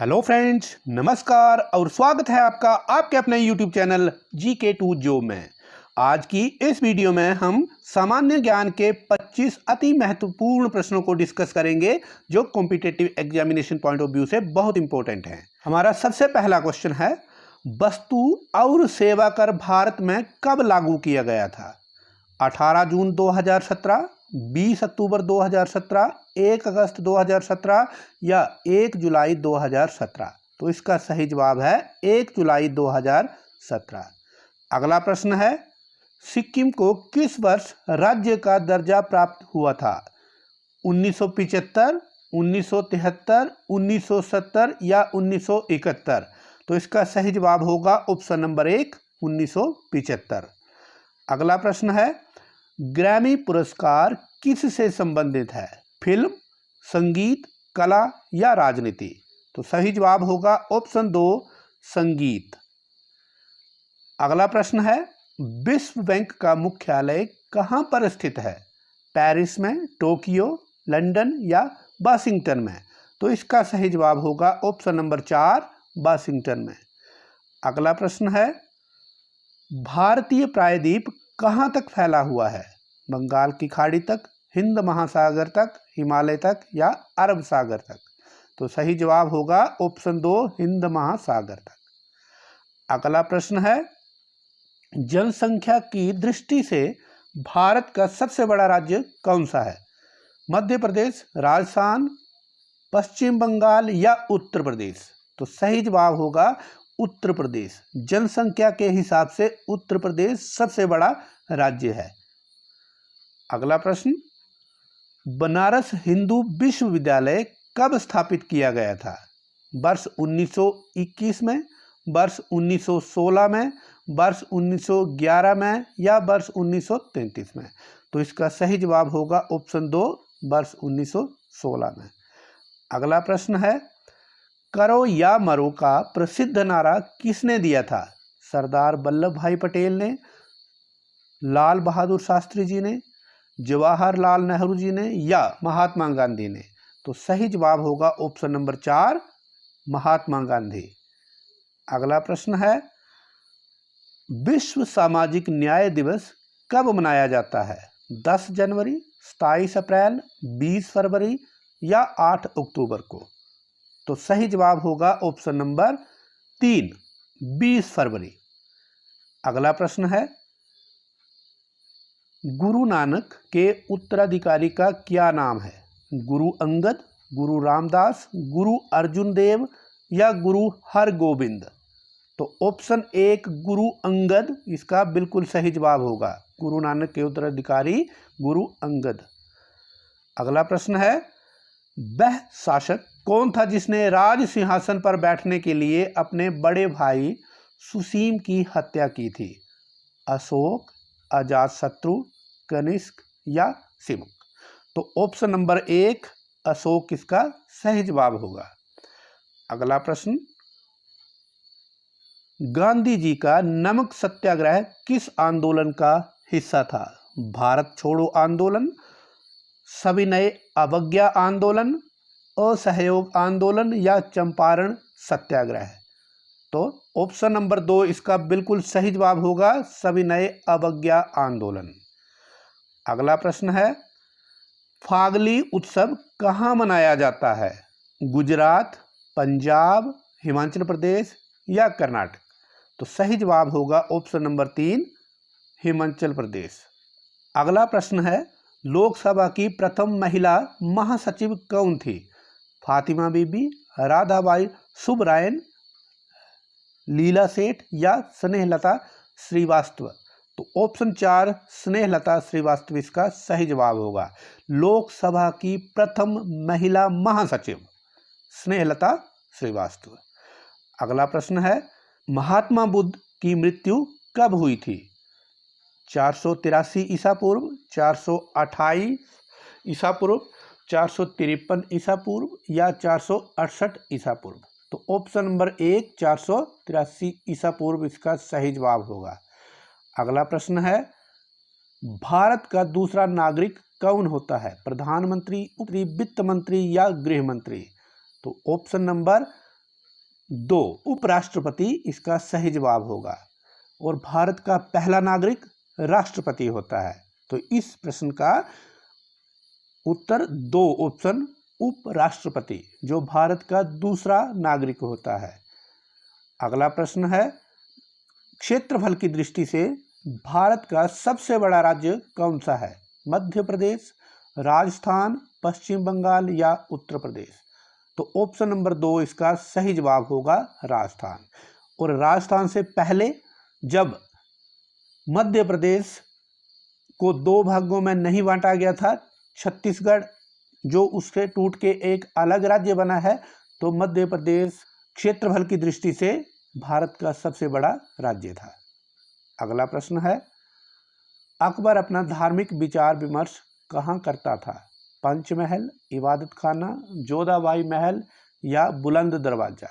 Hello friends, नमस्कार और स्वागत है आपका आपके अपने यूट्यूब चैनल GK2 जॉब में। आज की इस वीडियो में हम सामान्य ज्ञान के 25 अति महत्वपूर्ण प्रश्नों को डिस्कस करेंगे जो competitive examination point of view से बहुत इंपॉर्टेंट हैं। हमारा सबसे पहला क्वेश्चन है, वस्तु और सेवा कर भारत में कब लागू किया गया था? 18 जून 2017, 20 अक्टूबर 2017, 1 अगस्त 2017 या 1 जुलाई 2017। तो इसका सही जवाब है 1 जुलाई 2017। अगला प्रश्न है, सिक्किम को किस वर्ष राज्य का दर्जा प्राप्त हुआ था? 1975, 1973, 1970 या 1971। तो इसका सही जवाब होगा ऑप्शन नंबर 1, 1975। अगला प्रश्न है, ग्रैमी पुरस्कार किससे संबंधित है? फिल्म, संगीत, कला या राजनीति? तो सही जवाब होगा ऑप्शन 2, संगीत। अगला प्रश्न है, विश्व बैंक का मुख्यालय कहां पर स्थित है? पेरिस में, टोक्यो, लंदन या वाशिंगटन में? तो इसका सही जवाब होगा ऑप्शन नंबर 4, वाशिंगटन में। अगला प्रश्न है, भारतीय प्रायद्वीप कहां तक फैला हुआ है? बंगाल की खाड़ी तक, हिंद महासागर तक, हिमालय तक या अरब सागर तक? तो सही जवाब होगा ऑप्शन 2, हिंद महासागर तक। अगला प्रश्न है, जनसंख्या की दृष्टि से भारत का सबसे बड़ा राज्य कौन सा है? मध्य प्रदेश, राजस्थान, पश्चिम बंगाल या उत्तर प्रदेश? तो सही जवाब होगा उत्तर प्रदेश। जनसंख्या के हिसाब से उत्तर प्रदेश सबसे बड़ा राज्य है। अगला प्रश्न, बनारस हिंदू विश्वविद्यालय कब स्थापित किया गया था? वर्ष 1921 में, वर्ष 1916 में, वर्ष 1911 में या वर्ष 1933 में? तो इसका सही जवाब होगा ऑप्शन 2, वर्ष 1916 में। अगला प्रश्न है, करो या मरो का प्रसिद्ध नारा किसने दिया था? सरदार वल्लभ भाई पटेल ने, लाल बहादुर शास्त्री जी ने, जवाहरलाल नेहरू जी ने या महात्मा गांधी ने? तो सही जवाब होगा ऑप्शन नंबर 4, महात्मा गांधी। अगला प्रश्न है, विश्व सामाजिक न्याय दिवस कब मनाया जाता है? 10 जनवरी, 27 अप्रैल, 20 फरवरी या 8 अक्टूबर को? तो सही जवाब होगा ऑप्शन नंबर 3, 20 फरवरी। अगला प्रश्न है, गुरु नानक के उत्तराधिकारी का क्या नाम है? गुरु अंगद, गुरु रामदास, गुरु अर्जुन देव या गुरु हरगोविंद? तो ऑप्शन 1, गुरु अंगद इसका बिल्कुल सही जवाब होगा। गुरु नानक के उत्तराधिकारी गुरु अंगद। अगला प्रश्न है, वह शासक कौन था जिसने राज सिंहासन पर बैठने के लिए अपने बड़े भाई सुसीम की हत्या की थी? अशोक, अजातशत्रु, कनिष्क या सिमुक? तो ऑप्शन नंबर 1, अशोक इसका सही जवाब होगा। अगला प्रश्न, गांधी जी का नमक सत्याग्रह किस आंदोलन का हिस्सा था? भारत छोड़ो आंदोलन, सविनय अवज्ञा आंदोलन, असहयोग आंदोलन या चंपारण सत्याग्रह? तो ऑप्शन नंबर 2 इसका बिल्कुल सही जवाब होगा, सविनय अवज्ञा आंदोलन। अगला प्रश्न है, फागली उत्सव कहाँ मनाया जाता है? गुजरात, पंजाब, हिमाचल प्रदेश या कर्नाटक? तो सही जवाब होगा ऑप्शन नंबर 3, हिमाचल प्रदेश। अगला प्रश्न है, लोकसभा की प्रथम महिला महासचिव कौन थी? फातिमा बीबी, राधाबाई सुब्रायन, लीला सेठ या स्नेहलता श्रीवास्तव? तो ऑप्शन 4, स्नेहलता श्रीवास्तव इसका सही जवाब होगा। लोकसभा की प्रथम महिला महासचिव स्नेहलता श्रीवास्तव। अगला प्रश्न है, महात्मा बुद्ध की मृत्यु कब हुई थी? 483 ईसा पूर्व, 428 ईसा पूर्व, 453 ईसा पूर्व या 468 ईसा पूर्व? तो ऑप्शन नंबर 1, 483 ईसा पूर्व इसका सही जवाब होगा। अगला प्रश्न है, भारत का दूसरा नागरिक कौन होता है? प्रधानमंत्री, वित्त मंत्री या गृह मंत्री? तो ऑप्शन नंबर 2 उपराष्ट्रपति इसका सही जवाब होगा। और भारत का पहला नागरिक राष्ट्रपति होता है। तो इस प्रश्न का उत्तर 2 ऑप्शन उपराष्ट्रपति, जो भारत का दूसरा नागरिक होता है। अगला प्रश्न है, क्षेत्रफल की दृष्टि से भारत का सबसे बड़ा राज्य कौन सा है? मध्य प्रदेश, राजस्थान, पश्चिम बंगाल या उत्तर प्रदेश? तो ऑप्शन नंबर 2 इसका सही जवाब होगा राजस्थान। और राजस्थान से पहले जब मध्य प्रदेश को 2 भागों में नहीं बांटा गया था, छत्तीसगढ़ जो उससे टूट के एक अलग राज्य बना है, तो मध्य प्रदेश क्षेत्रफल की दृष्टि से भारत का सबसे बड़ा राज्य था। अगला प्रश्न है, अकबर अपना धार्मिक विचार विमर्श कहाँ करता था? पंचमहल, इबादत खाना, जोधाबाई महल या बुलंद दरवाजा?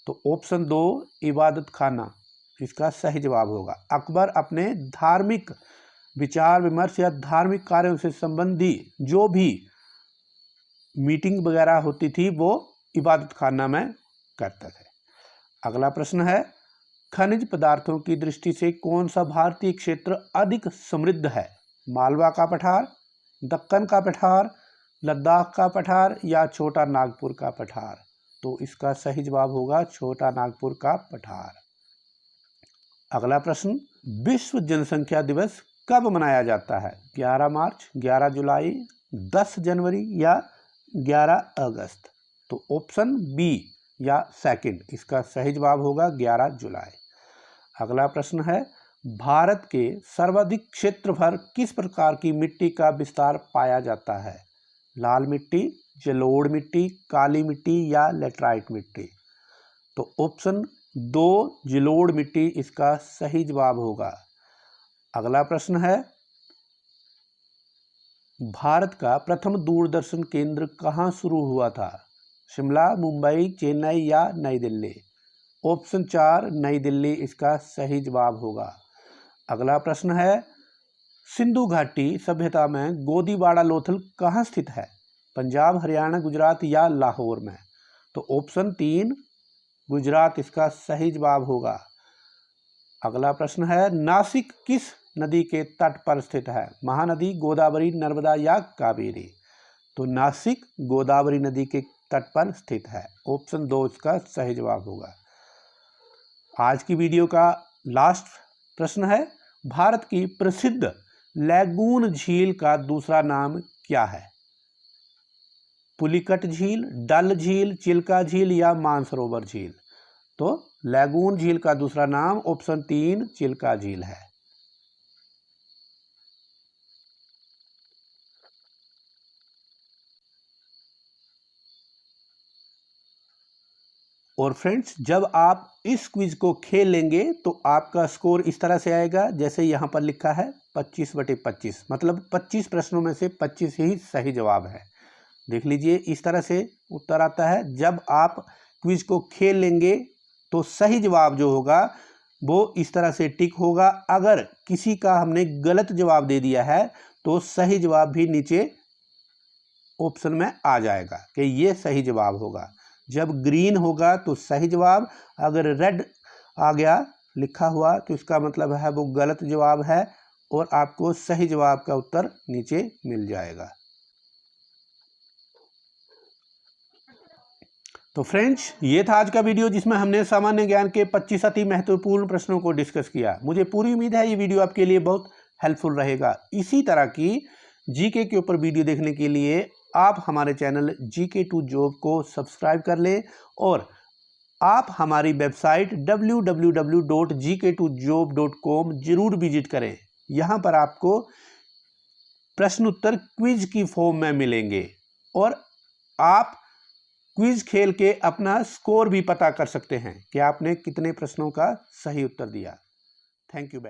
तो ऑप्शन 2 इबादत खाना इसका सही जवाब होगा। अकबर अपने धार्मिक विचार विमर्श या धार्मिक कार्यों से संबंधी जो भी मीटिंग वगैरह होती थी वो इबादत खाना में करते थे। अगला प्रश्न है, खनिज पदार्थों की दृष्टि से कौन सा भारतीय क्षेत्र अधिक समृद्ध है? मालवा का पठार, दक्कन का पठार, लद्दाख का पठार या छोटा नागपुर का पठार? तो इसका सही जवाब होगा छोटा नागपुर का पठार। अगला प्रश्न, विश्व जनसंख्या दिवस कब मनाया जाता है? 11 मार्च, 11 जुलाई, 10 जनवरी या 11 अगस्त? तो ऑप्शन बी या सेकंड इसका सही जवाब होगा 11 जुलाई। अगला प्रश्न है, भारत के सर्वाधिक क्षेत्र पर किस प्रकार की मिट्टी का विस्तार पाया जाता है? लाल मिट्टी, जलोढ़ मिट्टी, काली मिट्टी या लेटराइट मिट्टी? तो ऑप्शन 2 जलोढ़ मिट्टी इसका सही जवाब होगा। अगला प्रश्न है, भारत का प्रथम दूरदर्शन केंद्र कहाँ शुरू हुआ था? शिमला, मुंबई, चेन्नई या नई दिल्ली? ऑप्शन 4 नई दिल्ली इसका सही जवाब होगा। अगला प्रश्न है, सिंधु घाटी सभ्यता में गोदीवाड़ा लोथल कहाँ स्थित है? पंजाब, हरियाणा, गुजरात या लाहौर में? तो ऑप्शन 3 गुजरात इसका सही जवाब होगा। अगला प्रश्न है, नासिक किस नदी के तट पर स्थित है? महानदी, गोदावरी, नर्मदा या कावेरी? तो नासिक गोदावरी नदी के तट पर स्थित है। ऑप्शन 2 इसका सही जवाब होगा। आज की वीडियो का लास्ट प्रश्न है, भारत की प्रसिद्ध लैगून झील का दूसरा नाम क्या है? पुलिकट झील, डल झील, चिल्का झील या मानसरोवर झील? तो लैगून झील का दूसरा नाम ऑप्शन 3 चिल्का झील है। और फ्रेंड्स, जब आप इस क्विज को खेल लेंगे तो आपका स्कोर इस तरह से आएगा, जैसे यहाँ पर लिखा है 25/25, मतलब 25 प्रश्नों में से 25 ही सही जवाब है। देख लीजिए, इस तरह से उत्तर आता है। जब आप क्विज को खेल लेंगे तो सही जवाब जो होगा वो इस तरह से टिक होगा। अगर किसी का हमने गलत जवाब दे दिया है तो सही जवाब भी नीचे ऑप्शन में आ जाएगा कि ये सही जवाब होगा। जब ग्रीन होगा तो सही जवाब, अगर रेड आ गया लिखा हुआ तो इसका मतलब है वो गलत जवाब है और आपको सही जवाब का उत्तर नीचे मिल जाएगा। तो फ्रेंड्स, ये था आज का वीडियो जिसमें हमने सामान्य ज्ञान के 25 अति महत्वपूर्ण प्रश्नों को डिस्कस किया। मुझे पूरी उम्मीद है ये वीडियो आपके लिए बहुत हेल्पफुल रहेगा। इसी तरह की जीके के ऊपर वीडियो देखने के लिए आप हमारे चैनल GK2 जॉब को सब्सक्राइब कर लें और आप हमारी वेबसाइट www.gk2job.com जरूर विजिट करें। यहाँ पर आपको प्रश्न उत्तर क्विज की फॉर्म में मिलेंगे और आप क्विज खेल के अपना स्कोर भी पता कर सकते हैं कि आपने कितने प्रश्नों का सही उत्तर दिया। Thank you.